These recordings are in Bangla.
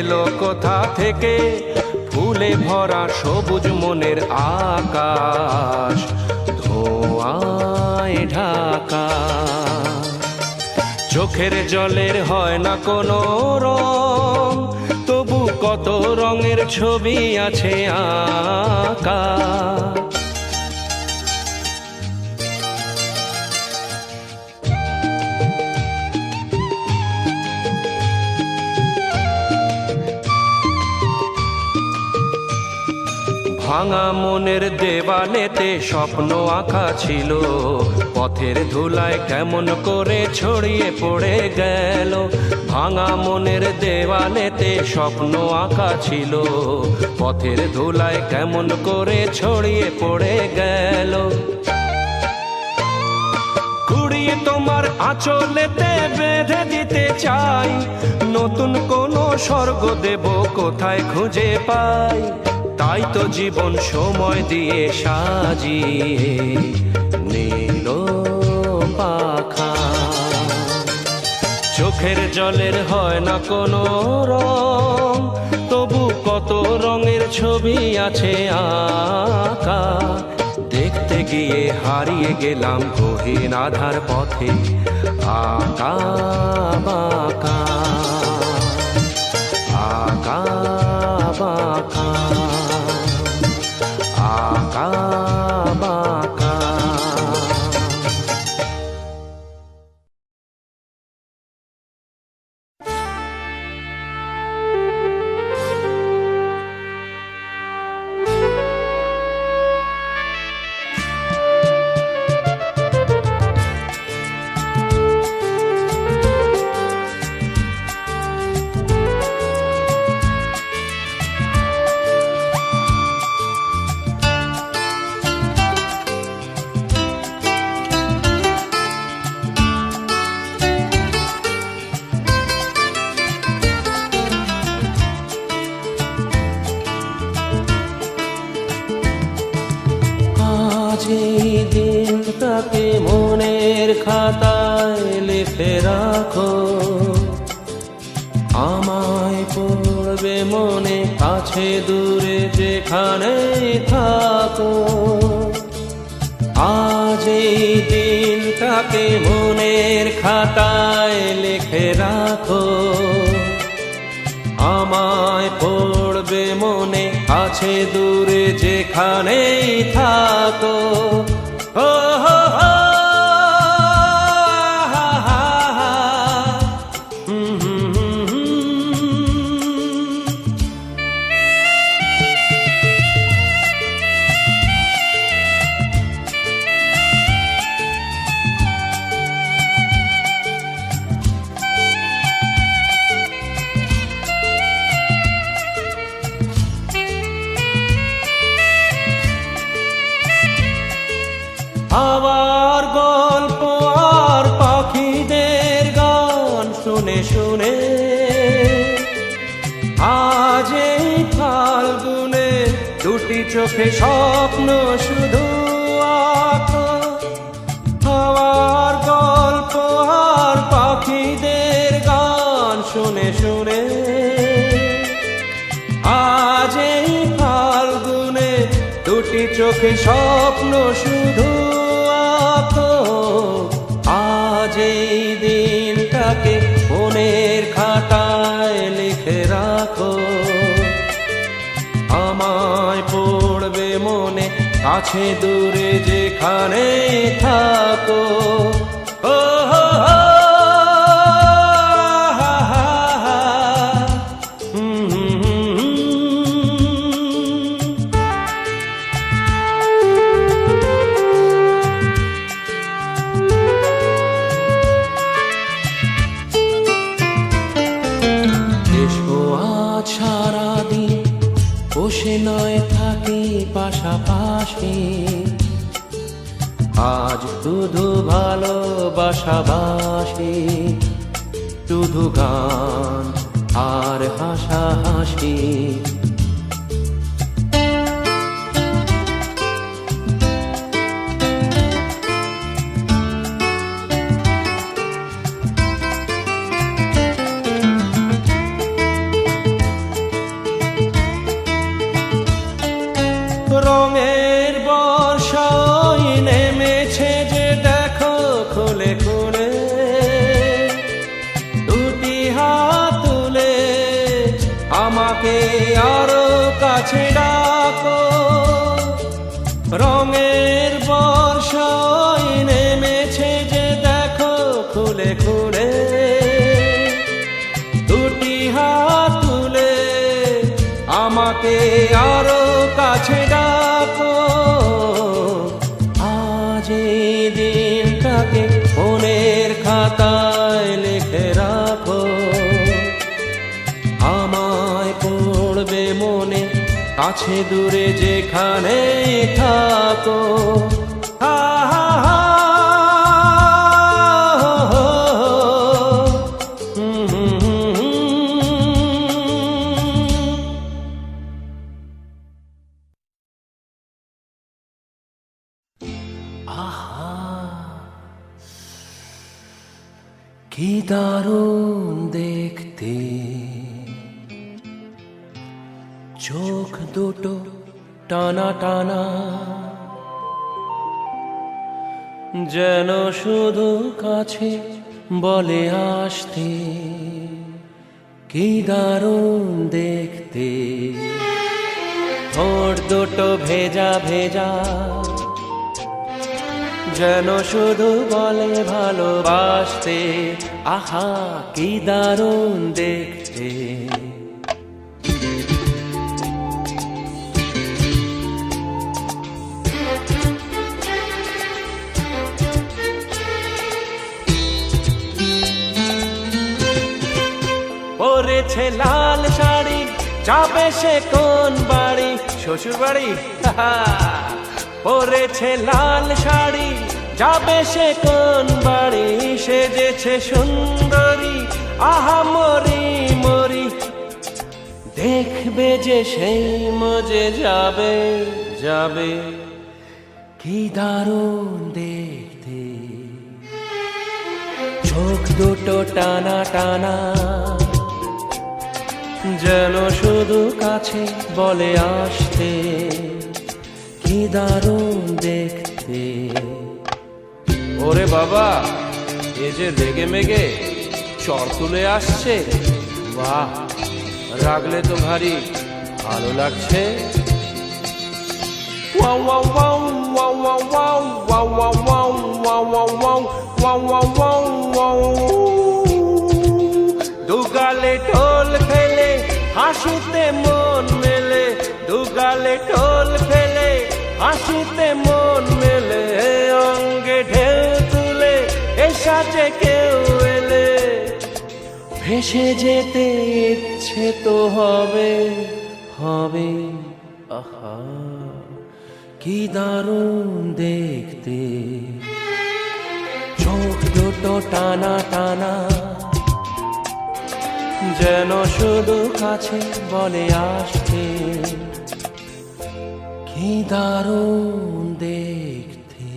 এলো কোথা থেকে, ফুলে ভরা সবুজ মনের আকাশ ধোঁয়ায় ঢাকা। চোখের জলের হয় না কোনো রং, তবু কত রঙের ছবি আছে আঁকা। ভাঙা মনের দেওয়ালেতে স্বপ্ন আঁকা ছিল, পথের ধুলায় কেমন করে ছড়িয়ে পড়ে গেল। ভাঙা মনের দেওয়ালেতে স্বপ্ন আঁকা ছিল, পথের ধুলায় কেমন করে ছড়িয়ে পড়ে গেল। কুড়িয়ে তোমার আঁচলেতে বেঁধে দিতে চাই, নতুন কোনো স্বর্গ দেব কোথায় খুঁজে পাই। তাই তো জীবন সময় দিয়ে সাজিয়ে নীল পাখা। চোখের জলের হয় না কোনো রং, তবু কত রঙের ছবি আছে আঁকা। দেখতে গিয়ে হারিয়ে গেলাম গহীন আধার পথে আঁকা বাঁকা, আঁকা বাঁকা, আঁকা বাঁকা। এই দিনটাকে মনের খাতায় লিখে রাখো, আমায় পড়বে মনে কাছে দূরে যেখানে থাকো। আজ এই দিনটাকে মনের খাতায় লিখে রাখো, আমায় পড়বে মনে কাছে দূরে যেখানেই থাকো। ও হো হো, আবার গল্প আর পাখিদের গান শুনে শুনে আজ এই ফাল্গুনে দুটি চোখে স্বপ্ন শুধু আঁকো। আবার গল্প আর পাখিদের গান শুনে শুনে আজ এই ফাল্গুনে দুটি চোখে স্বপ্ন শুধু আঁকো। আজ এই দিনটাকে মনের খাতায় লিখে রাখো, আমায় পড়বে মনে কাছে দূরে যেখানে থাকো। ও হো হো, সারাদিন বসে নয় থাকি পাশাপাশি, আজ শুধু ভালোবাসাবাসি, শুধু গান আর হাসাহাসি। আরো কাছে ডাকো, রঙের বর্ষায় নেমেছে যে দেখো খুলে খুলে, দুটি হাত তুলে আমাকে আরো কাছে ডাকো। আজ এই দিনটাকে মনের খাতায় লিখে রাখো, আমায় পড়বে মনে কাছে দূরে যেখানে থাকো। কি দারুণ দেখতে, চোখ দুটো টানা টানা, যেন শুধু কাছে বলে আসতে। কি দারুণ দেখতে, ঠোঁট দুটো ভেজা ভেজা, যেন শুধু বলে ভালোবাসতে। আহা কি দারুণ দেখতে। পরেছে লাল শাড়ি, যাবে সে কোন বাড়ি? শ্বশুর বাড়ি। পরেছে লাল শাড়ি, যাবে সে কোন বাড়ি? সেজেছে সুন্দরী, আহা মরি মরি, দেখবে যে সেই মজে যাবে যাবে। কি দারুণ দেখতে, চোখ দুটো টানা টানা, যেন শুধু কাছে বলে আসতে। কি দারুণ দেখতে। ওরে বাবা, এ যে রেগে মেগে চর তুলে আসছে, বাহ, রাগলে তো ভারী ভালো লাগছে। Wow wow wow wow wow wow wow wow wow wow wow wow wow. দুগালে ঢোল ফেলে হাসিতে মন মেলে, দুগালে ঢোল ফেলে হাসিতে মন মেলে, অঙ্গে ঢেউ তুলে এসাজে কেউ এলে, ভেসে যেতে ইচ্ছে তো হবে হবে। আহা কি দারুণ দেখতে, চোখ দুটো টানা টানা, যেন শুধু কাছে বলে আসতে। কি দারুণ দেখতে।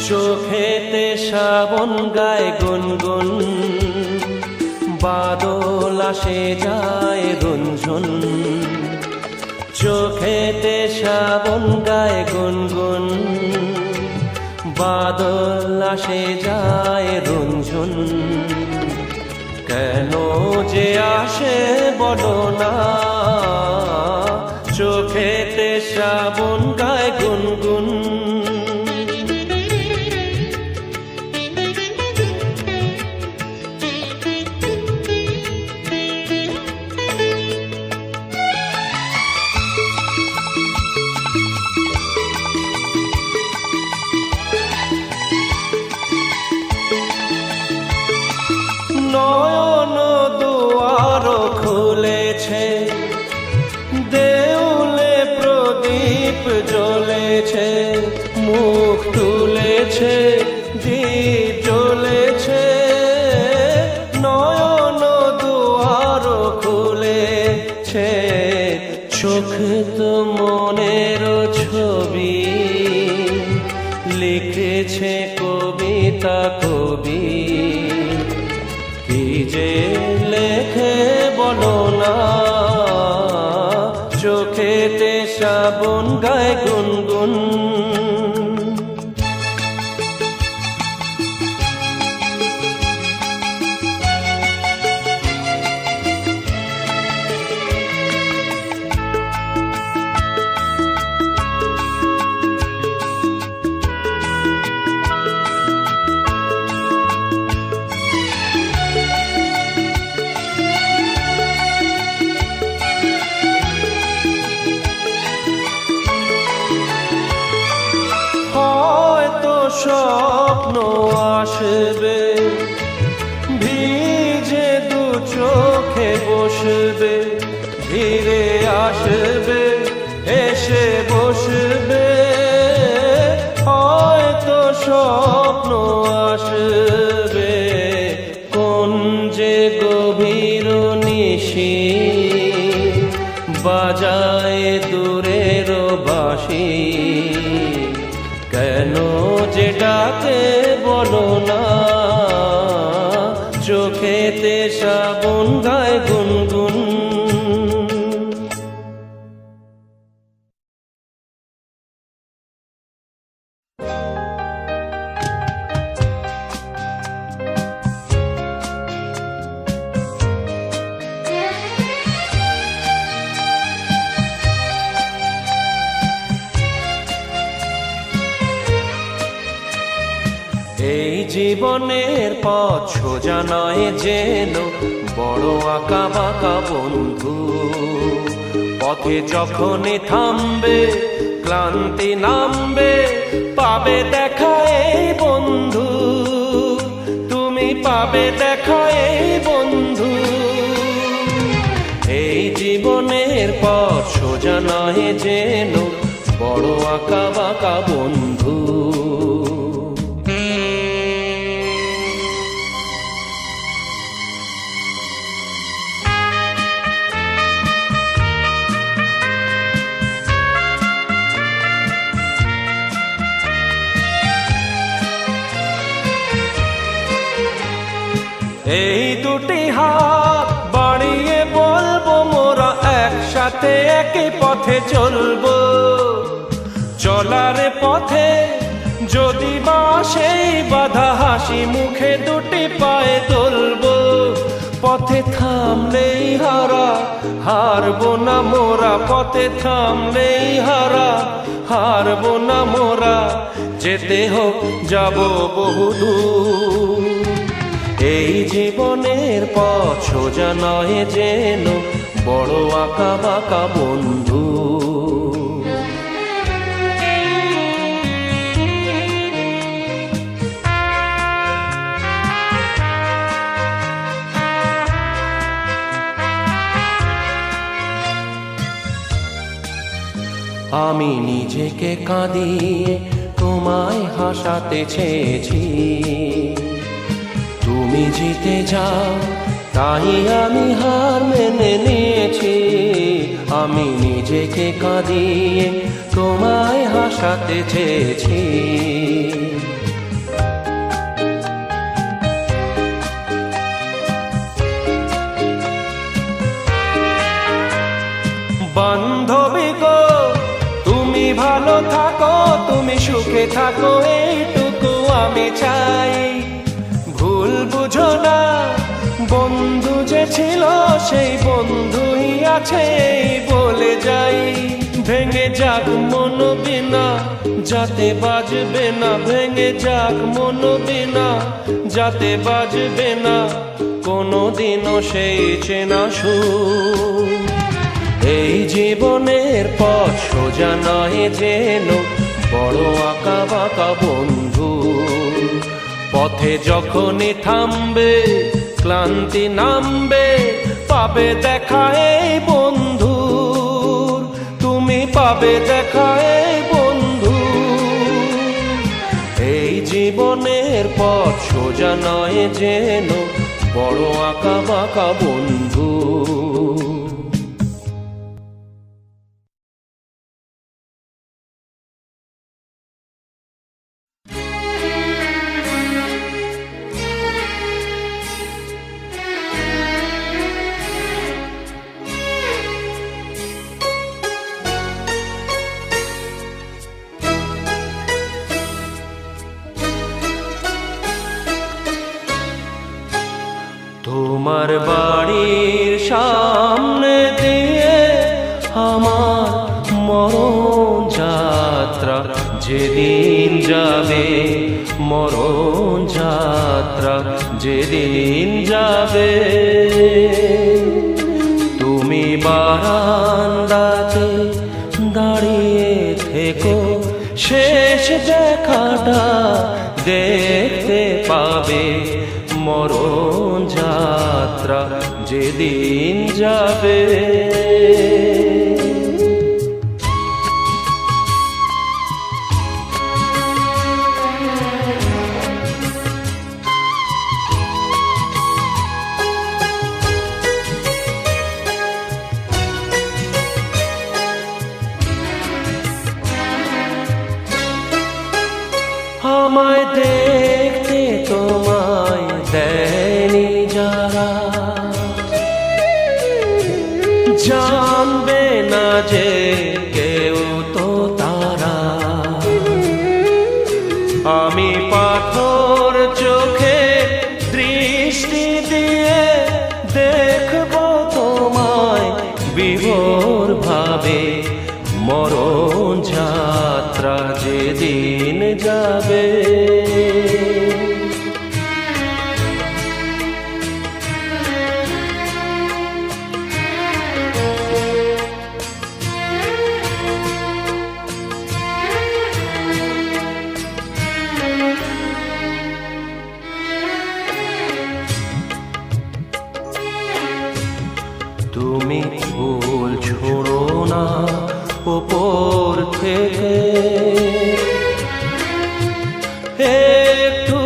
চোখেতে শ্রাবণ গায় গুনগুন, বাদল আসে যায় রুনঝুন। চোখেতে শ্রাবণ গায় গুনগুন, বাদল আসে যায় রুনঝুন। কেন যে আসে বলো না, চোখেতে শ্রাবণ গায় গুনগুন। নয়ন দুয়ার খুলেছে, চোখ তো মনের ছবি, লিখেছে কবিতা কবি। কি যে লেখে বলো না, চোখেতে শ্রাবণ গায় গুনগুন। স্বপ্ন আসবে, ভিজে দু চোখে বসবে, ধীরে আসবে, এসে বসবে। হয়তো স্বপ্ন আসবে, কোন যে গভীর নিশি বাজায় দূরের বাঁশি। কেন যে ডাকে বলো না, চোখেতে শ্রাবণ গায় গুনগুন। এই জীবনের পথ সোজা নয় যেন, বড় আঁকা বাঁকা বন্ধু। পথে যখনই থামবে, ক্লান্তি নামবে, পাবে দেখা এই বন্ধু। তুমি পাবে দেখা এই বন্ধু। এই জীবনের পথ সোজা নয় যেন, বড় আঁকা বাঁকা বন্ধু। এই দুটি হাত বাড়িয়ে বলবো, মোরা একসাথে একই পথে চলবো। চলার পথে যদি বা সেই বাধা, হাসি মুখে দুটি পায়ে তুলবো। পথে থামলেই হারা, হারবো না মোরা। পথে থামলেই হারা, হারবো না মোরা। যেতে হোক যাবো বহুদূর। এই জীবনের পথ সোজা নয় যেন, বড় আঁকা বাঁকা বন্ধু। আমি নিজেকে কাঁদিয়ে তোমায় হাসাতে চেয়েছি। তুমি জিতে যাও তাই আমি হার মেনে নিয়েছি। আমি নিজেকে কাঁদিয়ে তোমায় হাসাতে চেয়েছি। বান্ধবী গো, তুমি ভালো থাকো, তুমি সুখে থাকো, এইটুকু আমি চাই। ভুল বুঝো না, বন্ধু যে ছিল সেই বন্ধুই আছে বলে যাই। ভেঙে যাক মন বিনা যাতে বাজবে না, ভেঙে যাক মন বিনা যাতে বাজবে না কোনোদিনও সেই চেনা সুর। এই জীবনের পথ সোজা নয় যেন, বড় আঁকা বাঁকা বন্ধু। পথে যখনই থামবে, ক্লান্তি নামবে, পাবে দেখা এই বন্ধু। তুমি পাবে দেখা এই বন্ধু। এই জীবনের পথ সোজা নয় যেন, বড় আঁকা বাঁকা বন্ধু। বাড়ির সামনে দিয়ে আমার মরণ যাত্রা যেদিন যাবে, মরণ যাত্রা যেদিন যাবে, তুমি বারান্দাতে দাঁড়িয়ে থেকো, শেষ দেখাটা দেখতে পাবে, মরণ যাত্রা যেদিন যাবে। আমায় দেখতে তোমায় দেয়নি যারা, জানবে না যে কেউ তো তারা। আমি পাথর চোখে দৃষ্টি দিয়ে দেখব তোমায় বিভোর ভাবে, মরণ যাত্রা যেদিন যাবে। তুমি ফুল ছোড়ো না উপর থেকে, একটু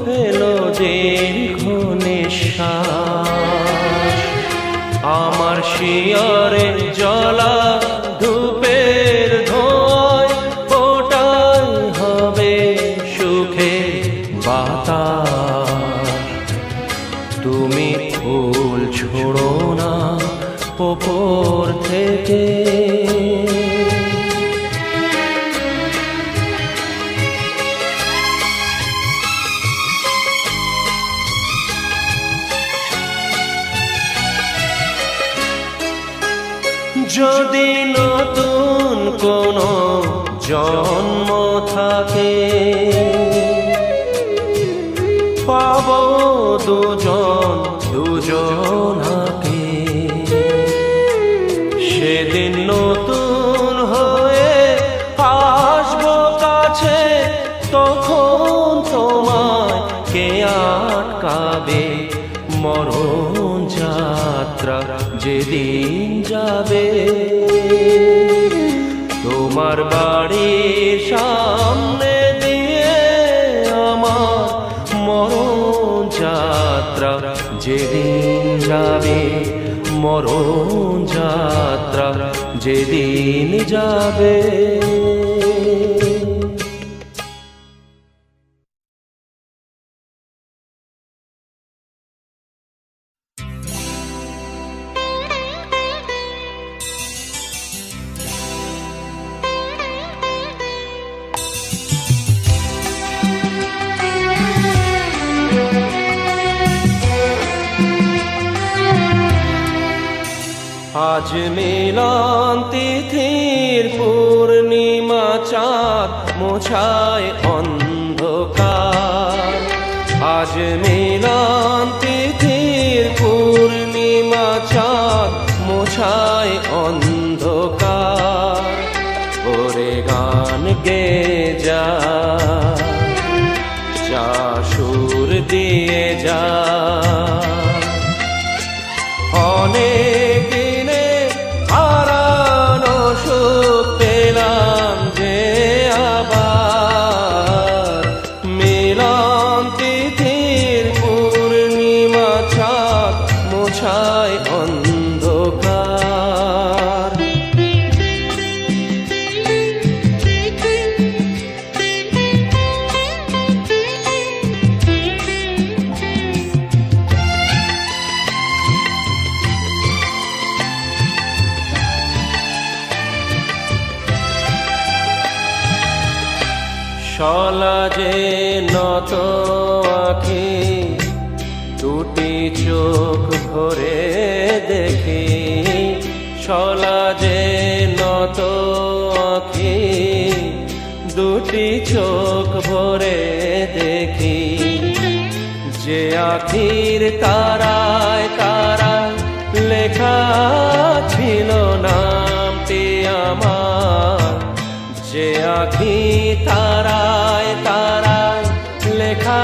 ফেলো দীর্ঘ নিঃশ্বাস। আমার শিয়রে জ্বলা ধূপের ধোঁয়ায় ওটাই হবে সুখে বাতাস। তুমি ফুল ছোড়ো না উপর থেকে, যদি নতুন কোনো জন্ম থাকে, পাবো দুজন দুজনাকে, সেদিন নতুন হয়ে আসবো কাছে, তখন তোমায় কে আটকাবে, মরণ যাত্রা যেদিন যাবে। তোমার বাড়ির সামনে দিয়ে আমার মরণ যাত্রা যেদিন যাবে, মরণ যাত্রা যেদিন যাবে। আজ মিলন তিথির পূর্ণিমা চাঁদ মোছায় অন্ধকার। আজ মিলন তিথির পূর্ণিমা চাঁদ মোছায় অন্ধকার। ওরে গান গে যা, যা সুর দিয়ে যা, অনেক সুখ পেলাম যে আবার, মিলন তিথির পূর্ণিমা চাঁদ মোছায় অন্ধকার। শলা যে নত আখি, দুটি চোখ ভরে দেখি, ছলা যে নত আঁখি, দুটি চোখ ভরে দেখি। যে আখির তারায় তারায় লেখা ছিল নামটি আমার, যে আখি তারায় তারায় লেখা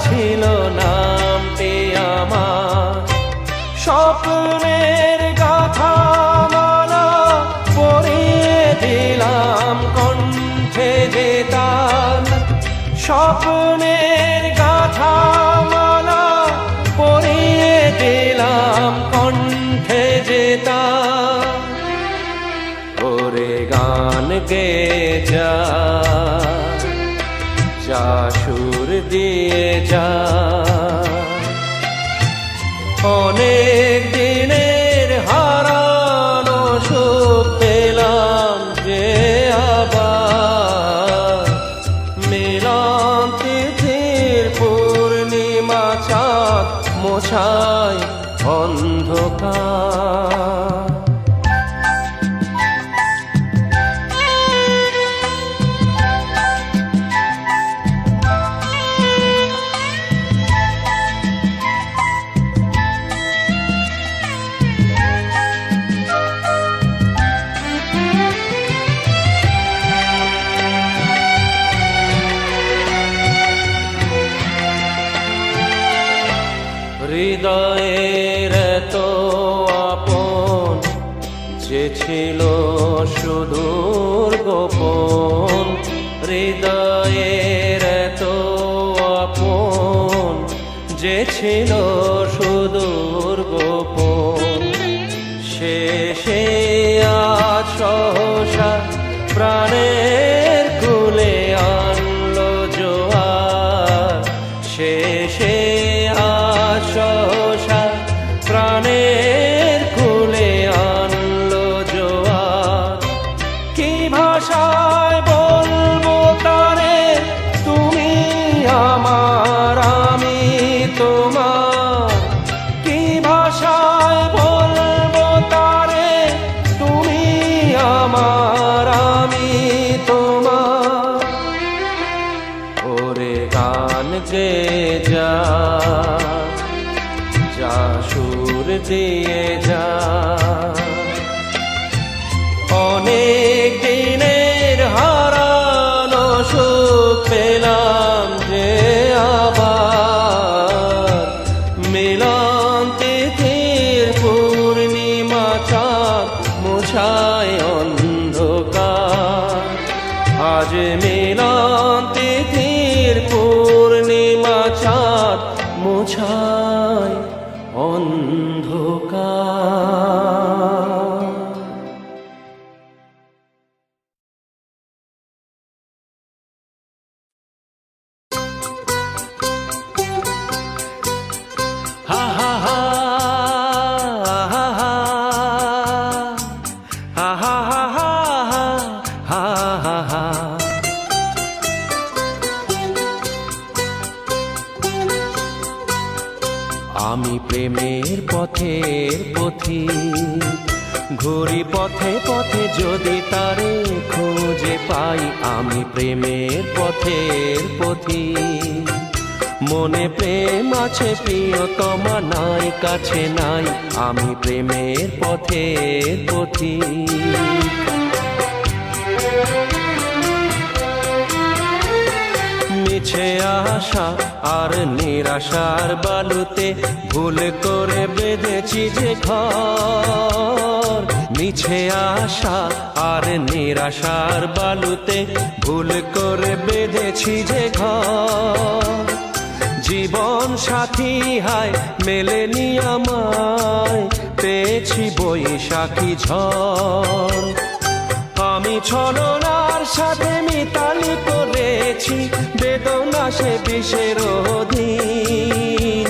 ছিল নামটি আমার। স্বপ্নের গাথা মালা পরিয়ে দিলাম কণ্ঠে যে তার, স্বপ্নের গাথা মালা পরিয়ে দিলাম কণ্ঠে যে তার। ওরে গান গে যা, যা সুর দিয়ে যা, অনেক দিনের হারানো সুখ পেলাম যে আবার। মিলন তিথির পূর্ণিমা চাঁদ মোছায় অন্ধকার। হৃদয়ের তো আপন যে ছিল সুদূর গোপন, হৃদয়ের তো আপন যে ছিল সুদূর গোপন। শেষে আজ সহসা প্রাণের কুলে আনলো জোয়ার, শেষে সহসা প্রাণের কুলে আনলো জোয়ার। কি ভাষায় বলবো তারে, তুমি আমার আমি তোমার। কি ভাষায় বলবো তারে, তুমি আমার আমি তোমার। ওরে গান গে যা, যা সুর দিয়ে যা, অনেক দিনের হারানো সুখ পেলাম যে আবার। মিলন তিথির পূর্ণিমা চাঁদ মোছায় অন্ধকার। আজ মিলন তিথির পূর্ণিমা চাঁদ মোছায় অন্ধকার। হা হা হা হা হা হা হা হা হা হা হা। আমি প্রেমের পথের পথিক, ঘুরি পথে পথে যদি তারে খুঁজে পাই। আমি প্রেমের পথের পথিক, মনে প্রেম আছে প্রিয়তমা নাই কাছে নাই। আমি প্রেমের পথের পথিক। মিছে আশা আর নিরাশার বালুতে ভুল করে বেঁধেছি যে ঘর। মিছে আশা আর নিরাশার বালুতে ভুল করে বেঁধেছি যে ঘর। জীবন সাথী হায় মেলেনি আমায়, পেয়েছি বৈশাখী ঝড়। আমি ছলনার সাথে মিতালি করেছি বেদনা সে বিষের অধীন।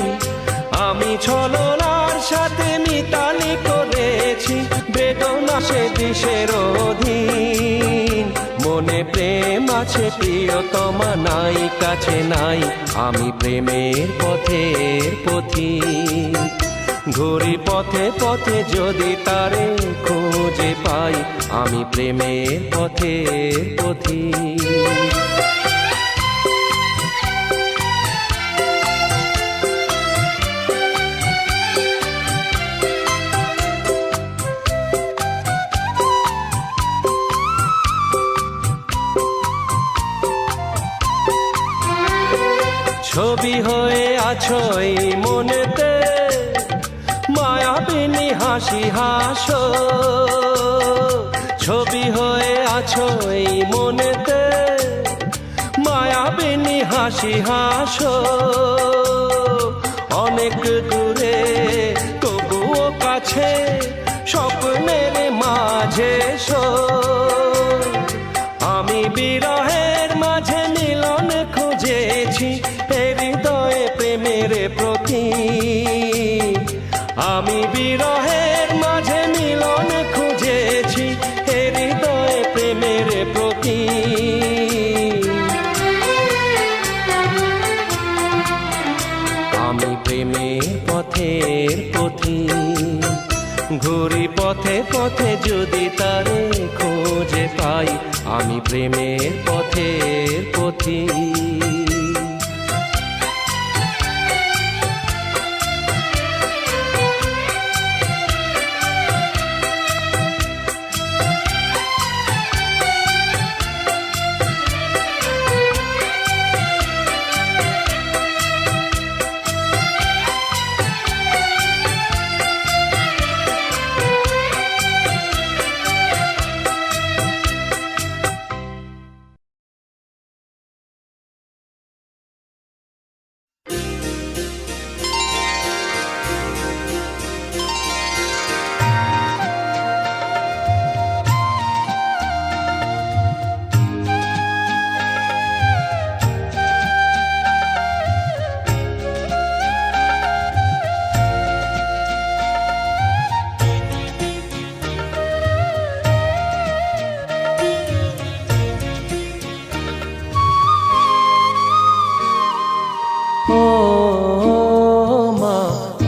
আমি ছলনার সাথে মিতালি করেছি বেদনা আসে বিষের অধীন, মনে প্রেম আছে প্রিয়তমা নাই কাছে নাই, আমি প্রেমের পথের পথিক। ঘুরি পথে পথে যদি তারে খুঁজে পাই, আমি প্রেমের পথের পথিক। ছবি হয়ে আছো এই মনেতে, মায়াবিনী হাসি হাসো। ছবি হয়ে আছো এই মনেতে, মায়াবিনী হাসি হাসো। অনেক দূরে তবুও কাছে, স্বপ্নের মাঝে এসো। আমি বিরহের মাঝে মিলন খুঁজেছি, হৃদয়ে প্রেমের প্রতীক। আমি বিরহের মাঝে মিলন খুঁজেছি, হৃদয়ে প্রেমের প্রতীক। আমি প্রেমের পথের পথিক। ঘুরি পথে পথে যদি তারে খুঁজে পাই, আমি প্রেমের পথের পথিক।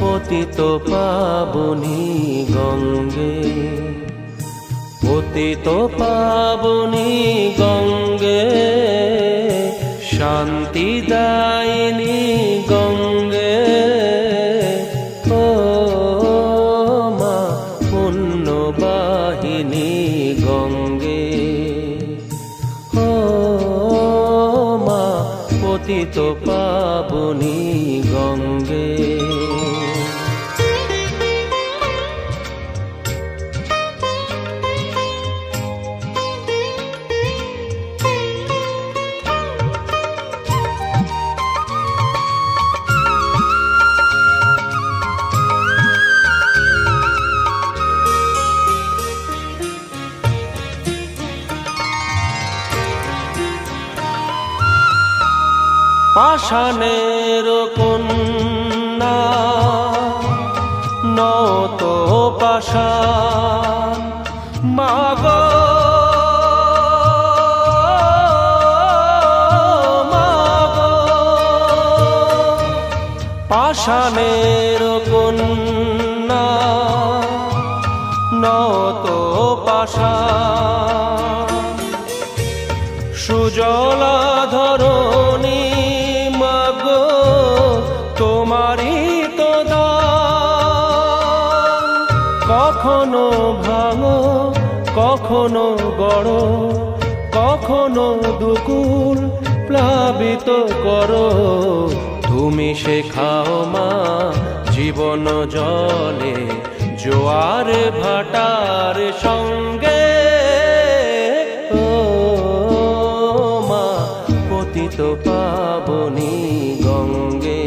পতিত পাবনী গঙ্গে, পতিত পাবনী গঙ্গে, শান্তি দায়িনী গঙ্গে। ও মা পুণ্যবাহিনী গঙ্গে, ও মা পতিত পাবনী গঙ্গে। পাষাণের কন্যা নত পাষাণ, মাগো মাগো। পাষাণের কন্যা নত পাষাণ, সুজলা ধরণী মাগো তোমারই তো দান। কখনো ভাঙো কখনো গড়ো, কখনো দুকুল প্লাবিত করো। তুমি শেখাও মা জীবন জলে, জোয়ার ভাটার সঙ্গে। ও মা পতিত পাবনী গঙ্গে,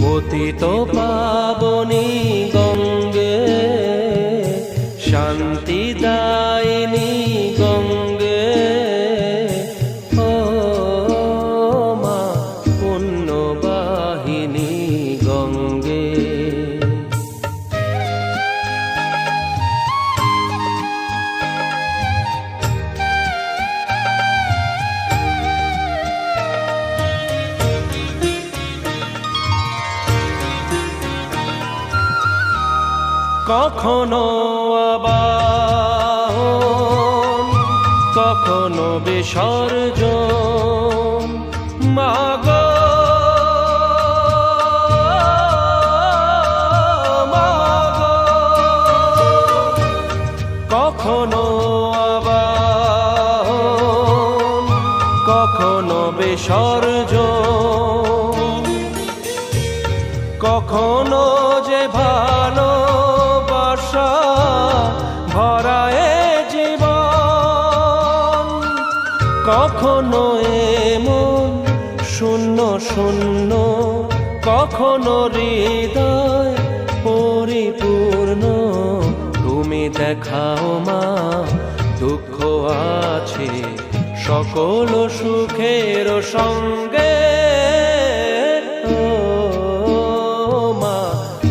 পতিত পাবনী গঙ্গে, শান্তি দায়িনী গঙ্গে। ও মা পুণ্যবাহিনী গঙ্গে। কখনো আবাহন, কখনো বিসর্জন, মাগো কখনো আবাহন, কখনো বিসর্জন, কখনো যে ভালোবাসা ভরা এ জীবন, কখনো এমন শূন্য শূন্য, কখনো হৃদয় পরিপূর্ণ। তুমি দেখাও মা দুঃখ আছে সকল সুখের সঙ্গে, ও মা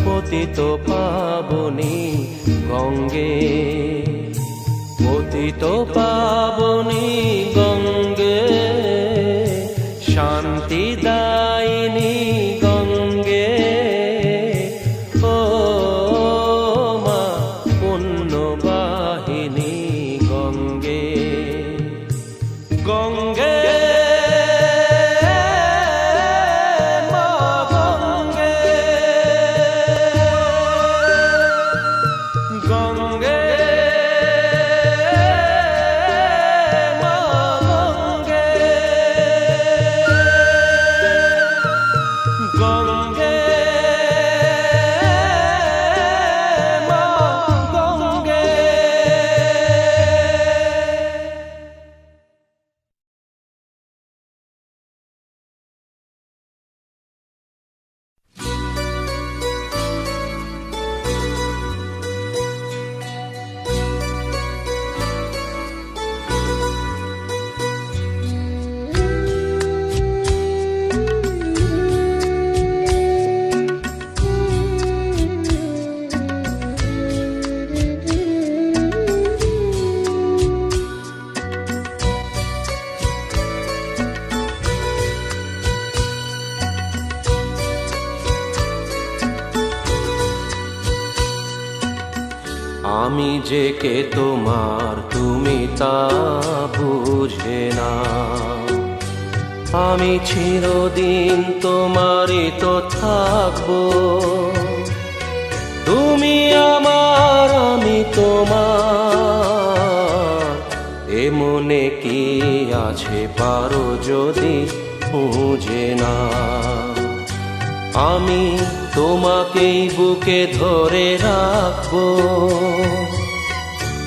পতিত পাবনী গঙ্গে, পতিত পাবনী গঙ্গে, শান্তি দায়িনী গঙ্গে, ও মা পুণ্যবাহিনী গঙ্গে, গঙ্গে মা গঙ্গে, গঙ্গে মা গঙ্গে, গঙ্গে মা গঙ্গে। আমি যে কে তোমার তুমি তা বুঝে না, আমি চিরদিন তোমারই তো থাকবো। তুমি আমার আমি তোমার, এ মনে কি আছে পারো যদি বুঝে না। আমি তোমাকেই বুকে ধরে রাখবো,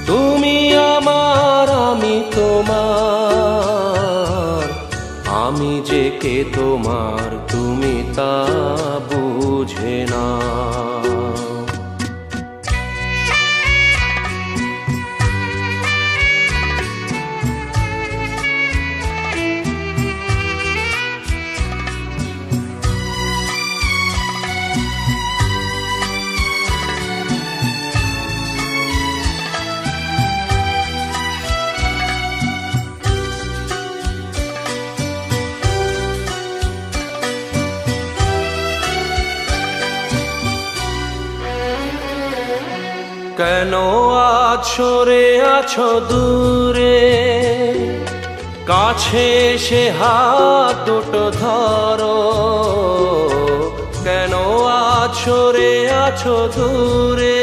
তুমি আমার আমি তোমার, আমি যে কে তোমার তুমি তা বুঝে না। কেন আজ সরে আছো দূরে, কাছে সে হাত দুটো ধরো। কেন আজ সরে আছো দূরে,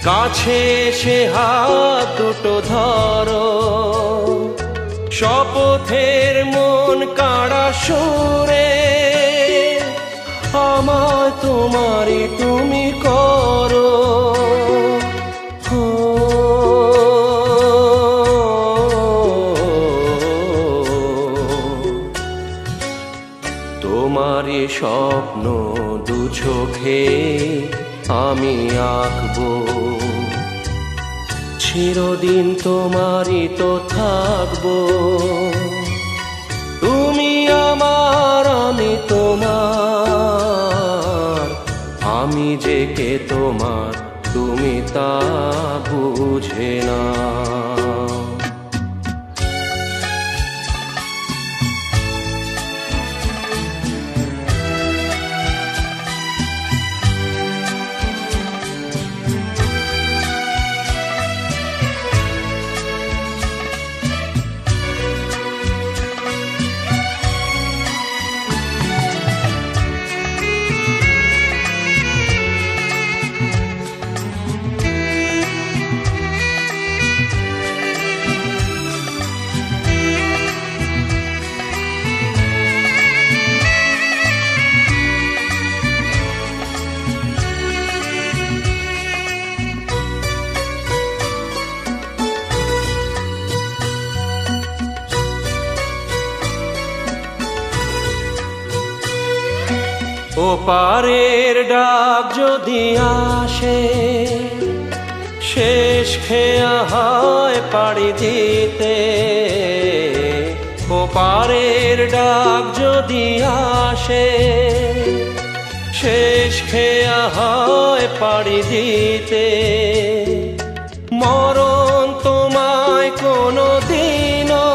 কাছে সে হাত দুটো ধরো। শপথের মন কাড়া সুরে, আমায় তোমারই তুমি করো। তোমারই স্বপ্ন দু চোখে আমি আঁকবো, চিরদিন তোমারই তো থাকবো। তুমি আমার আমি তোমার, আমি যে কে তোমার তুমি তা বুঝে না। ওপারের ডাক যদি আসে, শেষ খেয়া হয় পাড়ি দিতে। ওপারের ডাক যদি আসে, শেষ খেয়া হয় পাড়ি দিতে। মরণ তোমায় কোনো দিনও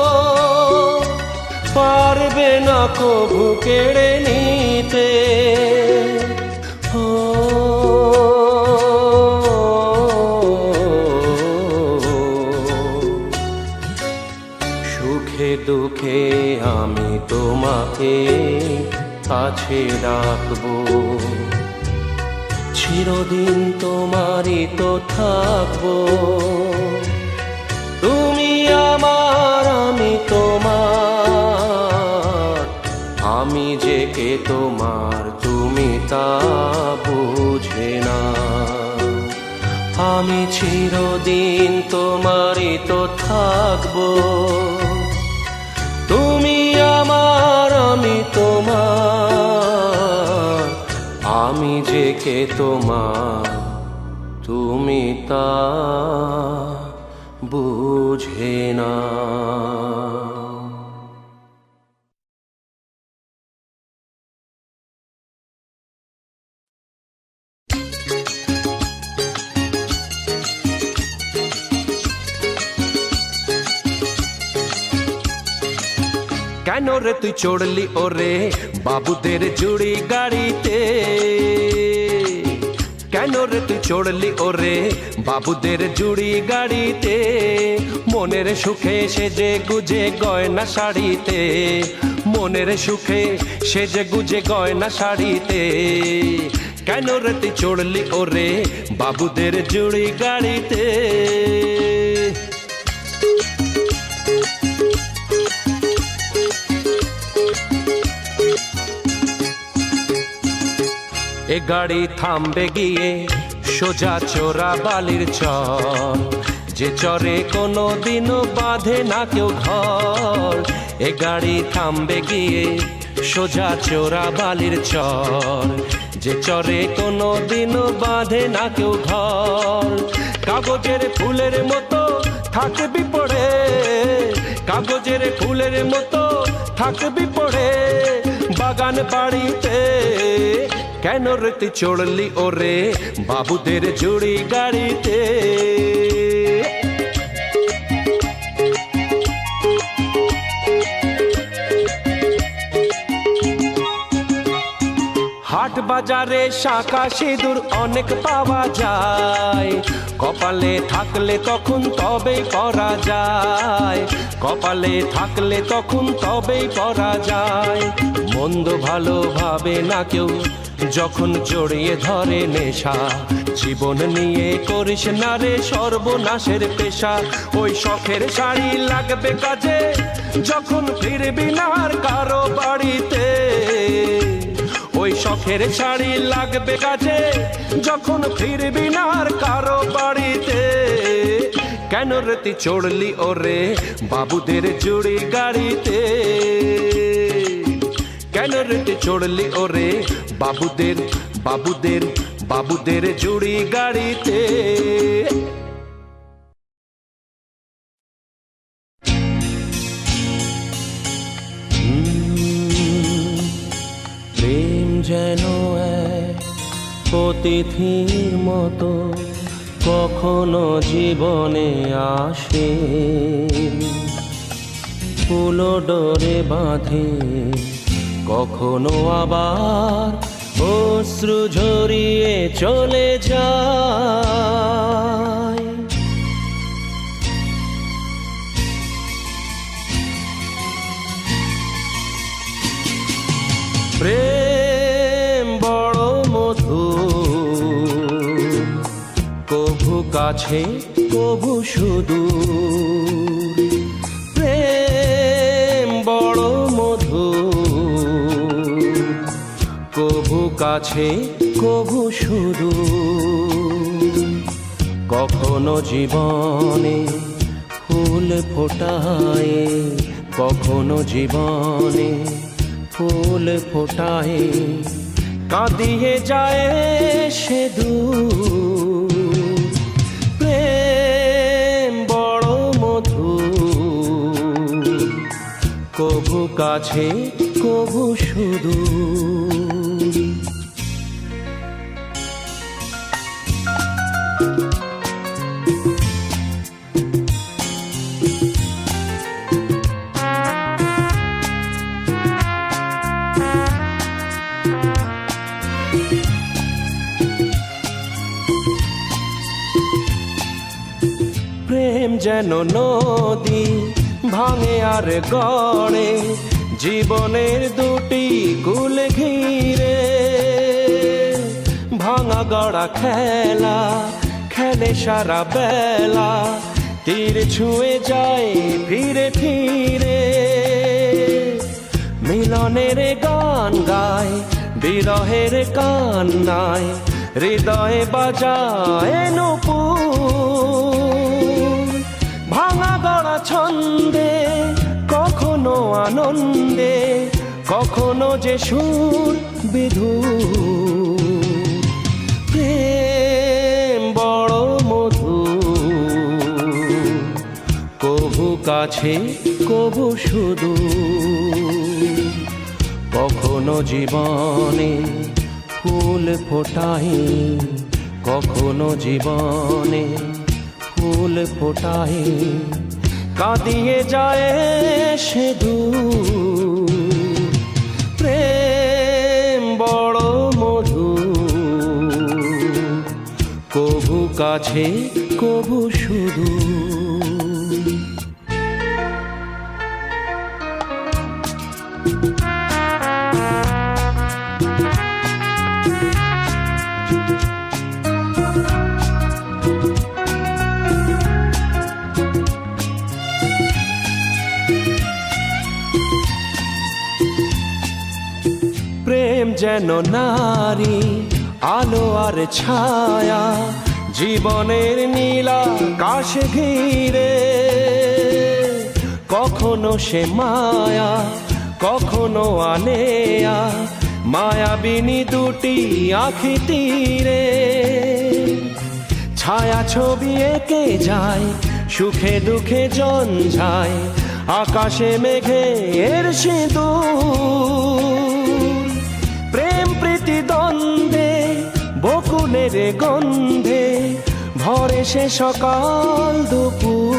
পারবে না কভু কেড়ে নিতে। সুখে দুঃখে আমি তোমাকে কাছে রাখবো, চিরদিন তোমারই তো থাকবো। তুমি আমার, আমি তোমার, আমি যে কে তোমার তুমি তা বুঝে না। আমি চিরদিন তোমারই তো থাকবো। তুমি আমার, আমি তোমার, আমি যে কে তোমার তুমি তা বুঝে না। কেন রে তুই চড়লি ওরে বাবুদের জুড়ি গাড়িতে? কেন রে তুই চড়লি ওরে বাবুদের জুড়ি গাড়িতে? মনের সুখে সেজে গুজে গয়না শাড়িতে, মনের সুখে সেজে গুজে গয়না শাড়িতে। কেন রে তুই চড়লি ওরে বাবুদের জুড়ি গাড়িতে? এ গাড়ি থামবে গিয়ে সোজা চোরা বালির চর, যে চরে কোনো দিনও বাঁধে না কেউ ঘর। এ গাড়ি থামবে গিয়ে সোজা চোরা বালির চর, যে চরে কোনো দিনও বাঁধে না কেউ ঘর। কাগজের ফুলের মতো থাকবি পড়ে, কাগজের ফুলের মতো থাকবি পড়ে বাগান বাড়িতে। কেন রে তুই চড়লি ওরে বাবুদের জুড়ি গাড়িতে? হাট বাজারে শাঁখা সিঁদুর অনেক পাওয়া যায়, কপালে থাকলে তখন তবেই পরা যায়, কপালে থাকলে তখন তবেই পরা যায়। মন্দ ভালো ভাবে না কেউ যখন জড়িয়ে ধরে নেশা, জীবন নিয়ে করিস না রে সর্বনাশের পেশা। ওই শখের শাড়ি লাগবে কাজে যখন ফিরবি না আর কারো বাড়িতে। ওই শখের শাড়ি লাগবে কাজে যখন ফিরবি না আর কারো বাড়িতে। কেন রে তুই চড়লি ওরে বাবুদের জুড়ি গাড়িতে? কেন রে তুই চড়লি ওরে বাবুদের বাবুদের বাবুদের জুড়ি গাড়িতে? প্রেম যেন এক অতিথির মতো কখনো জীবনে আসে, ফুলো ডোরে বাঁধে কখনো আবার অশ্রু ঝরিয়ে চলে যায়। প্রেম বড় মধুর, কভু কাছে কভু সুদূর। প্রেম বড় মধুর, কভু কাছে কভু সুদূর। কখনো জীবনে ফুল ফোটায়, কখনো জীবনে ফুল ফোটায়, কাঁদিয়ে যায় সে দূর। প্রেম বড় মধুর, কভু কাছে কভু সুদূর। প্রেম যেন নদী ভাঙে আর গড়ে, জীবনের দুটি কুল ঘিরে। ভাঙা গড়া খেলা খেলে সারা বেলা, তীর ছুঁয়ে যায় ফিরে ফিরে। মিলনের গান গায় বিরহের কান্নায়, হৃদয়ে বাজায় নূপুর। ভাঙা গড়া ছন্দে কখনো আনন্দে, কখনো যে সুর বিধুর। প্রেম বড় মধুর, কভু কাছে কভু সুদূর। কখনো জীবনে ফুল ফোটায়, কখনো জীবনে ফুল ফোটায়, কাঁদিয়ে যায় সে দূর। প্রেম বড় মধুর, কভু কাছে কভু সুদূর। প্রেম যেন নারী আলো আর ছায়া, জীবনের নীলা আকাশ ঘিরে। কখনো সে মায়া কখনো আনেয়া, মায়াবিনী দুটি আঁখি তীরে। ছায়া ছবি এঁকে যায় সুখে দুঃখে জঞ্জায়, আকাশে মেঘের সিঁদুর। প্রেম প্রীতি দ্বন্দ্বে বকুলের গন্ধে, ভরে সে সকাল দুপুর।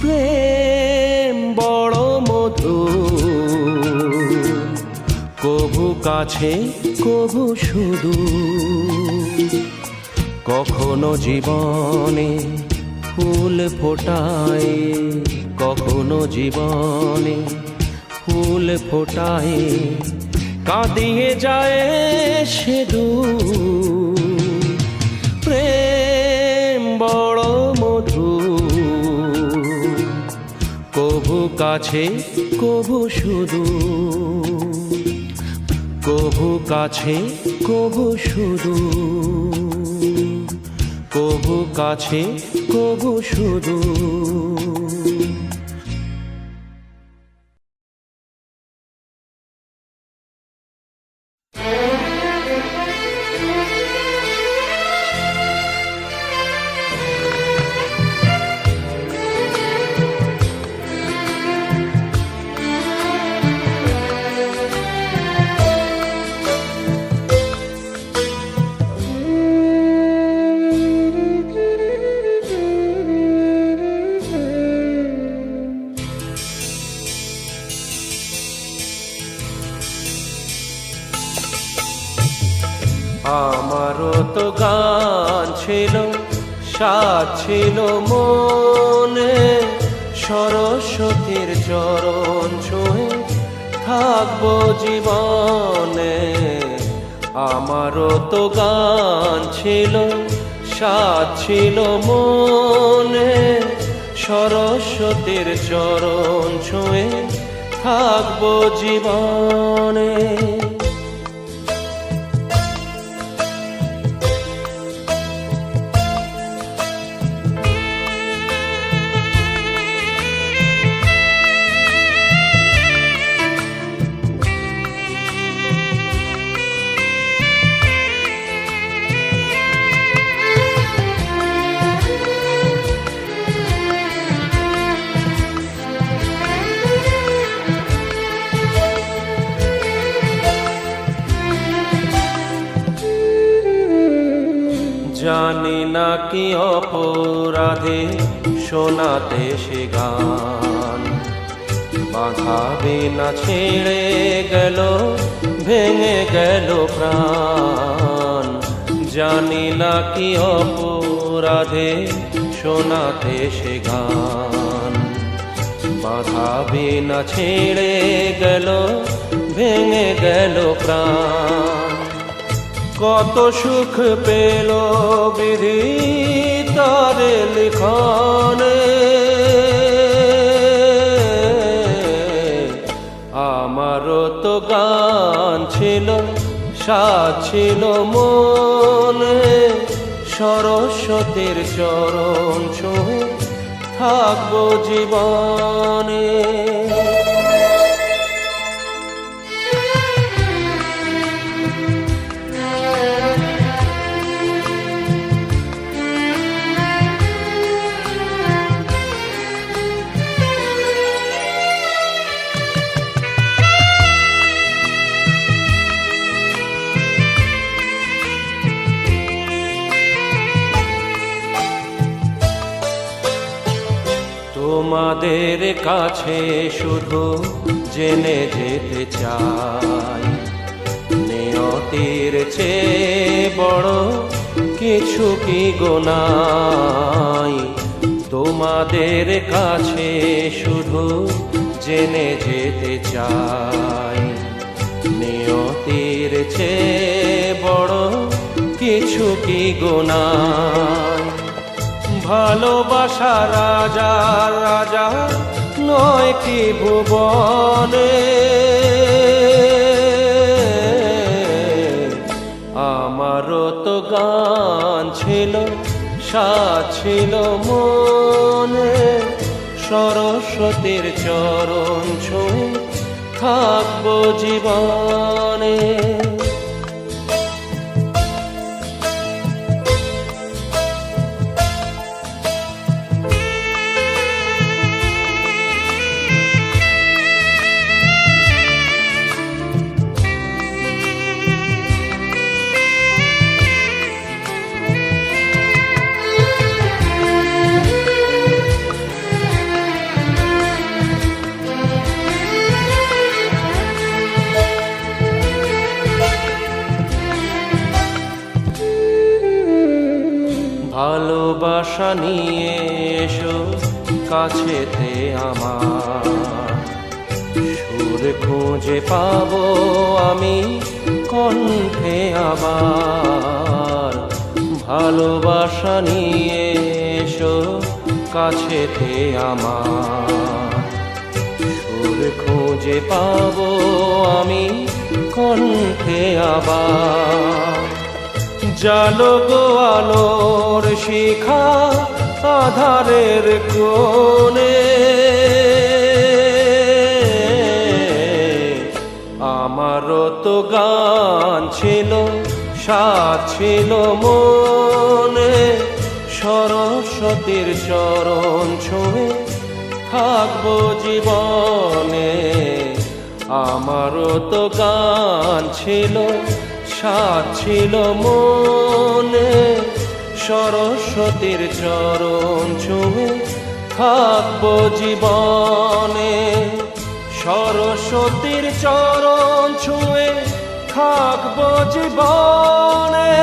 প্রেম বড় মধুর, কভু কাছে কভু সুদূর। কখনো জীবনে ফুল ফোটায়, কখনো জীবনে ফুল ফোটায়, কাঁদিয়ে যায় সে দূর। প্রেম বড় মধুর, কভু কাছে কভু সুদূর। কভু কাছে কভু সুদূর, কভু কাছে কভু সুদূর। আমারও তো গান ছিল, সাজ ছিল মনে, সরস্বতীর চরণ ছুঁয়ে থাকবো জীবনে। আমারও তো গান ছিল, সাজ ছিল মনে, সরস্বতীর চরণ ছুঁয়ে থাকবো জীবনে। জানি না কি অপরাধে শোনাতে সে গান, বাঁধাবে না ছেড়ে গেল, ভেঙে গেল প্রাণ। জানি না কি অপরাধে শোনাতে সে গান, বাঁধাবে না ছেড়ে গেল, ভেঙে গেল প্রাণ। কত সুখ পেল বিধি তার লিখনে, আমারও তো গান ছিল, সাজ ছিল মনে। সরস্বতীর চরণ ছুঁয়ে থাকবো জীবনে। তোমাদের কাছে শুধু জেনে যেতে চাই, নিয়তির চেয়ে বড় কিছু কি গোনাই। তোমাদের কাছে শুধু জেনে যেতে চাই, নিয়তির চেয়ে বড় কিছু কি গোনাই। ভালোবাসা রাজা রাজা নয় কি ভুবনে, আমারও তো গান ছিল, সাজ ছিল মনে। সরস্বতীর চরণ ছুঁয়ে থাকবো জীবনে। ভালোবাসা নিয়ে এসো কাছেতে আমার, সুর খুঁজে পাবো আমি কণ্ঠে আবার। ভালোবাসা নিয়ে এসো কাছেতে আমার, সুর খুঁজে পাবো আমি কণ্ঠে আবার। জালো গো আলোর শিখা আধারের কোণে, আমারও তো গান ছিল, সাজ ছিল মনে। সরস্বতীর চরণ ছুঁয়ে থাকবো জীবনে, আমারও তো গান ছিল, সাজ ছিল মনে। সরস্বতীর চরণ ছুঁয়ে থাকবো জীবনে, সরস্বতীর চরণ ছুঁয়ে থাকবো জীবনে।